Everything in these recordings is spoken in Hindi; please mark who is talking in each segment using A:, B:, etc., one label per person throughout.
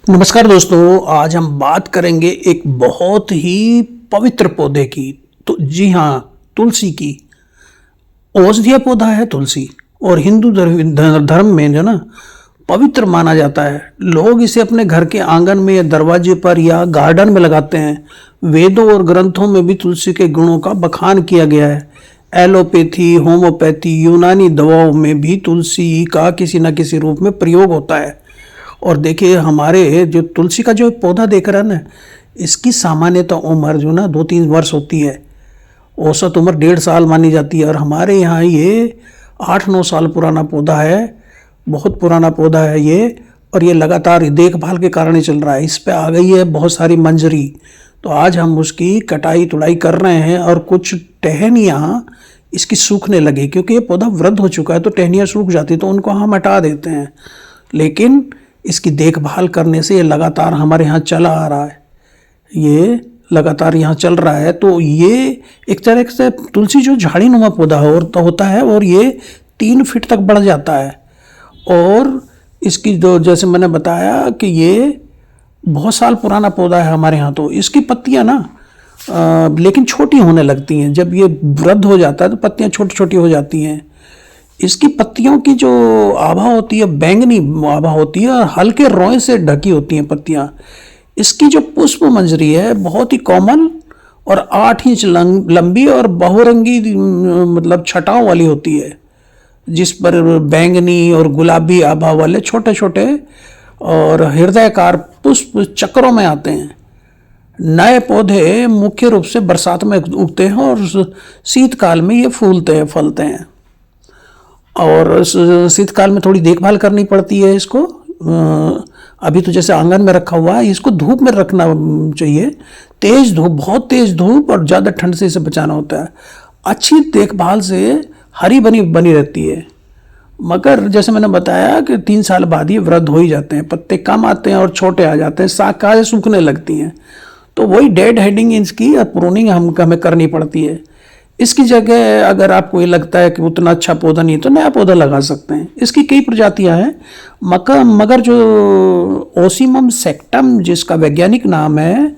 A: नमस्कार दोस्तों, आज हम बात करेंगे एक बहुत ही पवित्र पौधे की। तो जी हाँ, तुलसी की। औषधीय पौधा है तुलसी और हिंदू धर्म में जो ना पवित्र माना जाता है। लोग इसे अपने घर के आंगन में या दरवाजे पर या गार्डन में लगाते हैं। वेदों और ग्रंथों में भी तुलसी के गुणों का बखान किया गया है। एलोपैथी, होम्योपैथी, यूनानी दवाओं में भी तुलसी का किसी न किसी रूप में प्रयोग होता है। और देखिए, हमारे जो तुलसी का जो पौधा देख रहा है ना, इसकी सामान्यतः उम्र जो ना 2-3 वर्ष होती है। औसत उम्र 1.5 साल मानी जाती है और हमारे यहाँ ये 8-9 साल पुराना पौधा है। बहुत पुराना पौधा है ये। और ये लगातार देखभाल के कारण ही चल रहा है। इस पे आ गई है बहुत सारी मंजरी। तो आज हम उसकी कटाई तुड़ाई कर रहे हैं और कुछ टहनियाँ इसकी सूखने लगी, क्योंकि ये पौधा वृद्ध हो चुका है तो टहनियाँ सूख जाती, तो उनको हम हटा देते हैं। लेकिन इसकी देखभाल करने से ये लगातार हमारे यहाँ चला आ रहा है। ये लगातार यहाँ चल रहा है। तो ये एक तरह से तुलसी जो झाड़ी नुमा पौधा होता है और ये 3 फीट तक बढ़ जाता है। और इसकी जो, जैसे मैंने बताया कि ये बहुत साल पुराना पौधा है हमारे यहाँ। तो इसकी पत्तियाँ ना लेकिन छोटी होने लगती हैं। जब ये वृद्ध हो जाता है तो पत्तियाँ छोटी छोटी हो जाती हैं। इसकी पत्तियों की जो आभा होती है, बैंगनी आभा होती है और हल्के रोए से ढकी होती हैं पत्तियाँ। इसकी जो पुष्प मंजरी है बहुत ही कोमल और 8 इंच लंबी और बहुरंगी, मतलब छटाओं वाली होती है, जिस पर बैंगनी और गुलाबी आभा वाले छोटे छोटे और हृदयकार पुष्प चक्रों में आते हैं। नए पौधे मुख्य रूप से बरसात में उगते हैं और शीतकाल में ये फूलते हैं, फलते हैं। और शीतकाल में थोड़ी देखभाल करनी पड़ती है इसको। अभी तो जैसे आंगन में रखा हुआ है, इसको धूप में रखना चाहिए। तेज धूप, बहुत तेज धूप और ज़्यादा ठंड से इसे बचाना होता है। अच्छी देखभाल से हरी बनी रहती है। मगर जैसे मैंने बताया कि 3 साल बाद ये वृद्ध हो ही जाते हैं, पत्ते कम आते हैं और छोटे आ जाते हैं, शाखाएं सूखने लगती हैं। तो वही डेड हेडिंग इसकी प्रूनिंग हमें करनी पड़ती है। इसकी जगह अगर आपको ये लगता है कि उतना अच्छा पौधा नहीं है तो नया पौधा लगा सकते हैं। इसकी कई प्रजातियां हैं। मगर जो ओसीमम सेक्टम जिसका वैज्ञानिक नाम है,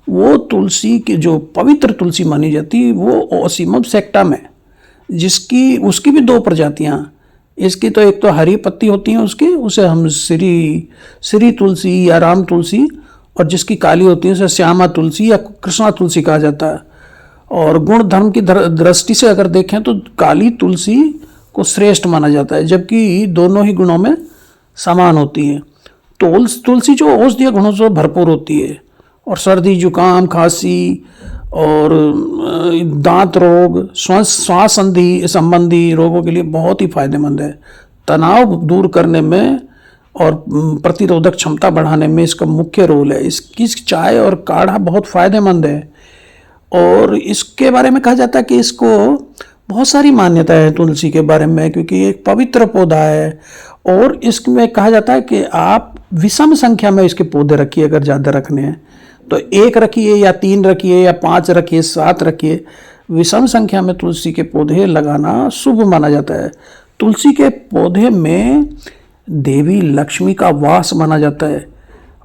A: वो तुलसी की जो पवित्र तुलसी मानी जाती है वो ओसीमम सेक्टम है, जिसकी उसकी भी 2 प्रजातियां। इसकी तो एक तो हरी पत्ती होती है उसकी, उसे हम श्री तुलसी या राम तुलसी, और जिसकी काली होती है उसे श्यामा तुलसी या कृष्णा तुलसी कहा जाता है। और गुण धर्म की दृष्टि से अगर देखें तो काली तुलसी को श्रेष्ठ माना जाता है, जबकि दोनों ही गुणों में समान होती है। तुलसी जो औषधीय गुणों से भरपूर होती है और सर्दी, जुकाम, खांसी और दांत रोग, श्वास संधि संबंधी रोगों के लिए बहुत ही फायदेमंद है। तनाव दूर करने में और प्रतिरोधक क्षमता बढ़ाने में इसका मुख्य रोल है। इसकी चाय और काढ़ा बहुत फायदेमंद है। और इसके बारे में कहा जाता है कि इसको बहुत सारी मान्यता है तुलसी के बारे में, क्योंकि ये एक पवित्र पौधा है। और इसमें कहा जाता है कि आप विषम संख्या में इसके पौधे रखिए। अगर ज़्यादा रखने हैं तो 1 रखिए या 3 रखिए या 5 रखिए, 7 रखिए। विषम संख्या में तुलसी के पौधे लगाना शुभ माना जाता है। तुलसी के पौधे में देवी लक्ष्मी का वास माना जाता है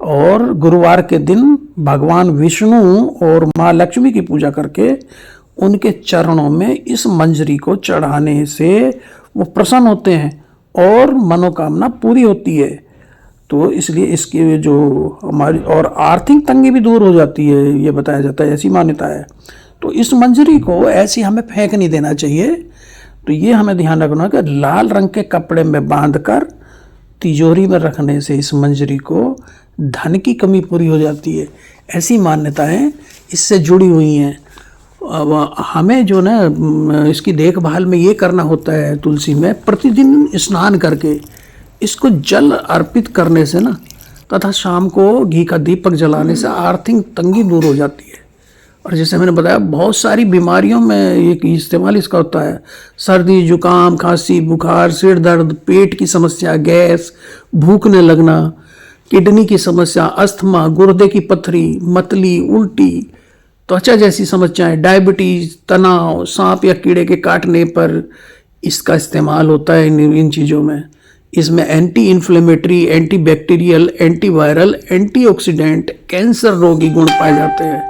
A: और गुरुवार के दिन भगवान विष्णु और माँ लक्ष्मी की पूजा करके उनके चरणों में इस मंजरी को चढ़ाने से वो प्रसन्न होते हैं और मनोकामना पूरी होती है। तो इसलिए इसकी जो हमारी और आर्थिक तंगी भी दूर हो जाती है, ये बताया जाता है, ऐसी मान्यता है। तो इस मंजरी को ऐसी हमें फेंक नहीं देना चाहिए। तो ये हमें ध्यान रखना कि लाल रंग के कपड़े में बांधकर तिजोरी में रखने से इस मंजरी को धन की कमी पूरी हो जाती है। ऐसी मान्यताएं इससे जुड़ी हुई हैं। अब हमें जो ना इसकी देखभाल में ये करना होता है, तुलसी में प्रतिदिन स्नान करके इसको जल अर्पित करने से ना, तथा शाम को घी का दीपक जलाने से आर्थिक तंगी दूर हो जाती है। और जैसे मैंने बताया, बहुत सारी बीमारियों में ये इस्तेमाल इसका होता है। सर्दी, जुकाम, खांसी, बुखार, सिर दर्द, पेट की समस्या, गैस, भूखने लगना, किडनी की समस्या, अस्थमा, गुर्दे की पथरी, मतली, उल्टी, त्वचा जैसी समस्याएं, डायबिटीज, तनाव, सांप या कीड़े के काटने पर इसका इस्तेमाल होता है इन चीज़ों में। इसमें anti inflammatory, anti bacterial, antiviral, antioxidant, cancer रोगी गुण पाए जाते हैं।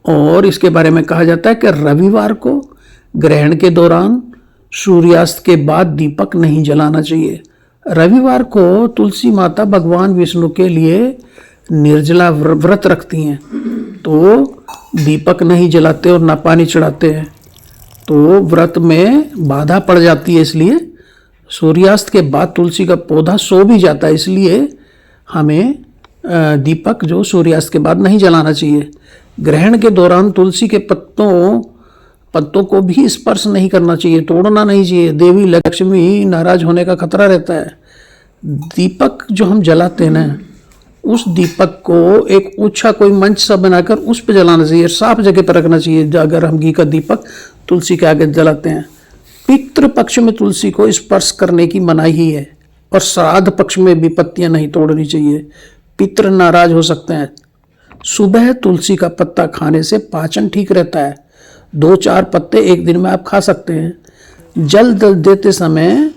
A: और इसके बारे में कहा जाता है कि रविवार को ग्रहण के दौरान सूर्यास्त के बाद दीपक नहीं जलाना चाहिए। रविवार को तुलसी माता भगवान विष्णु के लिए निर्जला व्रत रखती हैं, तो दीपक नहीं जलाते और ना पानी चढ़ाते हैं, तो व्रत में बाधा पड़ जाती है। इसलिए सूर्यास्त के बाद तुलसी का पौधा सो भी जाता है, इसलिए हमें दीपक जो सूर्यास्त के बाद नहीं जलाना चाहिए। ग्रहण के दौरान तुलसी के पत्तों को भी स्पर्श नहीं करना चाहिए, तोड़ना नहीं चाहिए। देवी लक्ष्मी नाराज होने का खतरा रहता है। दीपक जो हम जलाते हैं ना, उस दीपक को एक ऊंचा कोई मंच सा बनाकर उस पर जलाना चाहिए, साफ जगह पर रखना चाहिए। अगर हम घी का दीपक तुलसी के आगे जलाते हैं, पितृ पक्ष में तुलसी को स्पर्श करने की मनाही ही है, और श्राद्ध पक्ष में भी पत्तियां नहीं तोड़नी चाहिए, पितृ नाराज हो सकते हैं। सुबह तुलसी का पत्ता खाने से पाचन ठीक रहता है। 2-4 पत्ते एक दिन में आप खा सकते हैं। जल देते समय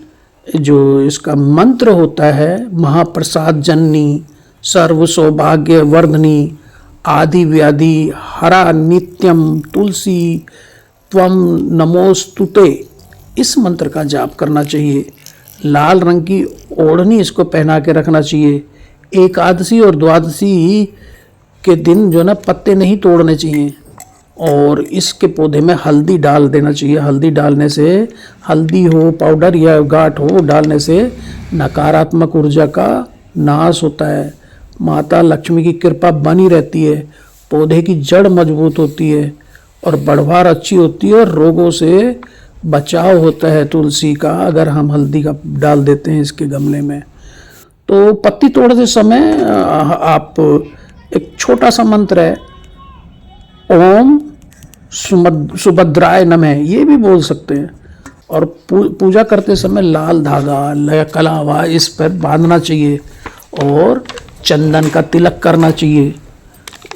A: जो इसका मंत्र होता है, महाप्रसाद जननी, सर्व सौभाग्य वर्धनी, आदि व्याधि हरा नित्यम तुलसी त्वम नमोस्तुते, इस मंत्र का जाप करना चाहिए। लाल रंग की ओढ़नी इसको पहना के रखना चाहिए। एकादशी और द्वादशी के दिन जो ना पत्ते नहीं तोड़ने चाहिए, और इसके पौधे में हल्दी डाल देना चाहिए। हल्दी डालने से, हल्दी हो पाउडर या गांठ हो डालने से नकारात्मक ऊर्जा का नाश होता है। माता लक्ष्मी की कृपा बनी रहती है, पौधे की जड़ मजबूत होती है और बढ़वार अच्छी होती है, और रोगों से बचाव होता है तुलसी का, अगर हम हल्दी का डाल देते हैं इसके गमले में। तो पत्ती तोड़ते समय आप एक छोटा सा मंत्र है, ओम सुभद्राय नमः, ये भी बोल सकते हैं। और पूजा करते समय लाल धागा कलावा इस पर बांधना चाहिए, और चंदन का तिलक करना चाहिए।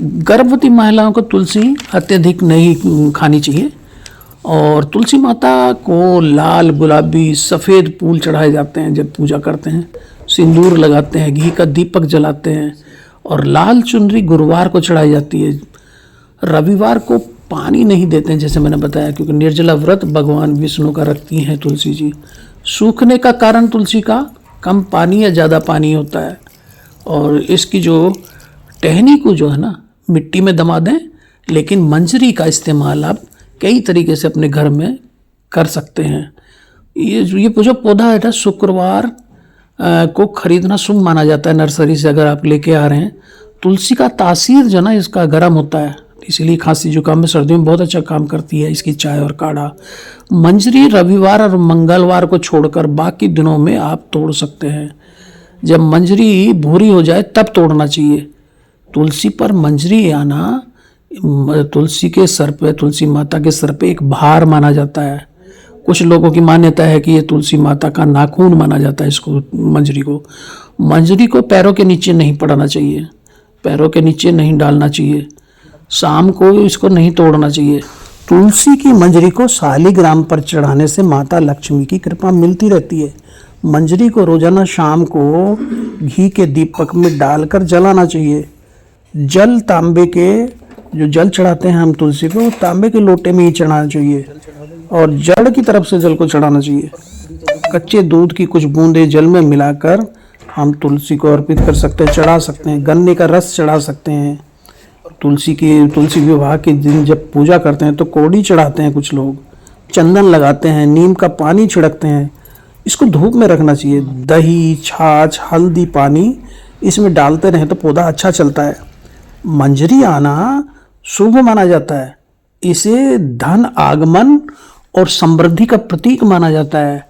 A: गर्भवती महिलाओं को तुलसी अत्यधिक नहीं खानी चाहिए। और तुलसी माता को लाल, गुलाबी, सफ़ेद फूल चढ़ाए जाते हैं जब पूजा करते हैं, सिंदूर लगाते हैं, घी का दीपक जलाते हैं, और लाल चुनरी गुरुवार को चढ़ाई जाती है। रविवार को पानी नहीं देते हैं, जैसे मैंने बताया, क्योंकि निर्जला व्रत भगवान विष्णु का रखती हैं तुलसी जी। सूखने का कारण तुलसी का कम पानी या ज़्यादा पानी होता है, और इसकी जो टहनी को जो है ना मिट्टी में दमा दें, लेकिन मंजरी का इस्तेमाल आप कई तरीके से अपने घर में कर सकते हैं। ये जो पौधा है ना, शुक्रवार को खरीदना शुभ माना जाता है नर्सरी से, अगर आप लेके आ रहे हैं। तुलसी का तासीर जो ना इसका गर्म होता है, इसीलिए खांसी जुकाम में सर्दियों में बहुत अच्छा काम करती है इसकी चाय और काढ़ा। मंजरी रविवार और मंगलवार को छोड़कर बाकी दिनों में आप तोड़ सकते हैं। जब मंजरी भूरी हो जाए तब तोड़ना चाहिए। तुलसी पर मंजरी आना तुलसी के सर पे, तुलसी माता के सर पे एक भार माना जाता है। कुछ लोगों की मान्यता है कि ये तुलसी माता का नाखून माना जाता है इसको, मंजरी को पैरों के नीचे नहीं पड़ाना चाहिए, पैरों के नीचे नहीं डालना चाहिए, शाम को इसको नहीं तोड़ना चाहिए। तुलसी की मंजरी को शालिग्राम पर चढ़ाने से माता लक्ष्मी की कृपा मिलती रहती है। मंजरी को रोजाना शाम को घी के दीपक में डालकर जलाना चाहिए। जल तांबे के, जो जल चढ़ाते हैं हम तुलसी को, तांबे के लोटे में ही चढ़ाना चाहिए, और जड़ की तरफ से जल को चढ़ाना चाहिए। कच्चे दूध की कुछ बूंदें जल में मिलाकर हम तुलसी को अर्पित कर सकते हैं, चढ़ा सकते हैं। गन्ने का रस चढ़ा सकते हैं। तुलसी विवाह के दिन जब पूजा करते हैं तो कौड़ी चढ़ाते हैं कुछ लोग, चंदन लगाते हैं, नीम का पानी छिड़कते हैं। इसको धूप में रखना चाहिए। दही, छाछ, हल्दी, पानी इसमें डालते रहें तो पौधा अच्छा चलता है। मंजरी आना शुभ माना जाता है। इसे धन आगमन और समृद्धि का प्रतीक माना जाता है।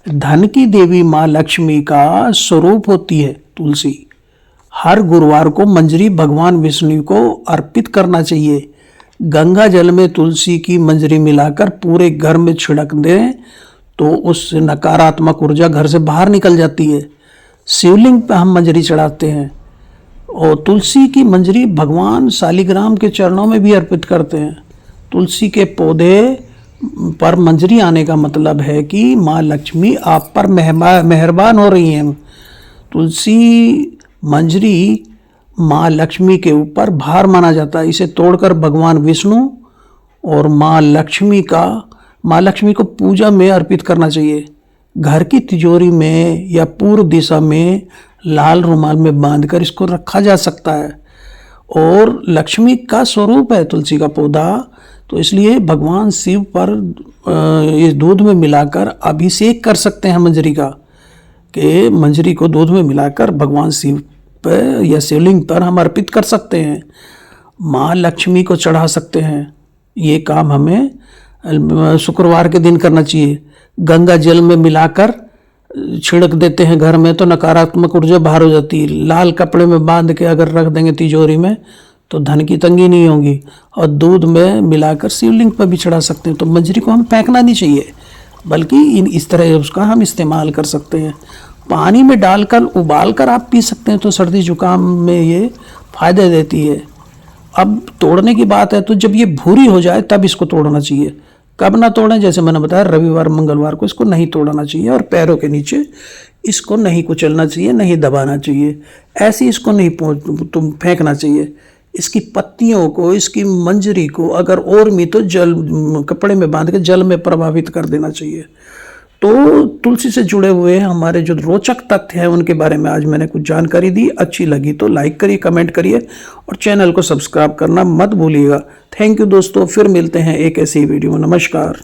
A: धन की देवी माँ लक्ष्मी का स्वरूप होती है तुलसी। हर गुरुवार को मंजरी भगवान विष्णु को अर्पित करना चाहिए। गंगा जल में तुलसी की मंजरी मिलाकर पूरे घर में छिड़क दें तो उससे नकारात्मक ऊर्जा घर से बाहर निकल जाती है। शिवलिंग पर हम मंजरी चढ़ाते हैं, और तुलसी की मंजरी भगवान शालिग्राम के चरणों में भी अर्पित करते हैं। तुलसी के पौधे पर मंजरी आने का मतलब है कि माँ लक्ष्मी आप पर मेहरबान हो रही हैं। तुलसी मंजरी माँ लक्ष्मी के ऊपर भार माना जाता है। इसे तोड़कर भगवान विष्णु और माँ लक्ष्मी को पूजा में अर्पित करना चाहिए। घर की तिजोरी में या पूर्व दिशा में लाल रुमाल में बांधकर इसको रखा जा सकता है। और लक्ष्मी का स्वरूप है तुलसी का पौधा, तो इसलिए भगवान शिव पर इस दूध में मिलाकर अभिषेक कर सकते हैं मंजरी का, कि मंजरी को दूध में मिलाकर भगवान शिव पर या शिवलिंग पर हम अर्पित कर सकते हैं। माँ लक्ष्मी को चढ़ा सकते हैं। ये काम हमें शुक्रवार के दिन करना चाहिए। गंगा जल में मिलाकर छिड़क देते हैं घर में तो नकारात्मक ऊर्जा बाहर हो जाती है। लाल कपड़े में बांध के अगर रख देंगे तिजोरी में तो धन की तंगी नहीं होगी। और दूध में मिलाकर शिवलिंग पर भी चढ़ा सकते हैं। तो मंजरी को हम फेंकना नहीं चाहिए, बल्कि इस तरह उसका हम इस्तेमाल कर सकते हैं। पानी में डालकर उबाल कर आप पी सकते हैं, तो सर्दी जुकाम में ये फायदे देती है। अब तोड़ने की बात है तो जब ये भूरी हो जाए तब इसको तोड़ना चाहिए। कब ना तोड़ें, जैसे मैंने बताया रविवार मंगलवार को इसको नहीं तोड़ना चाहिए और पैरों के नीचे इसको नहीं कुचलना चाहिए, नहीं दबाना चाहिए। ऐसे इसको नहीं तुम फेंकना चाहिए। इसकी पत्तियों को, इसकी मंजरी को अगर और भी तो कपड़े में बांध के जल में प्रभावित कर देना चाहिए। तो तुलसी से जुड़े हुए हमारे जो रोचक तथ्य हैं उनके बारे में आज मैंने कुछ जानकारी दी। अच्छी लगी तो लाइक करिए, कमेंट करिए और चैनल को सब्सक्राइब करना मत भूलिएगा। थैंक यू दोस्तों, फिर मिलते हैं एक ऐसी वीडियो में। नमस्कार।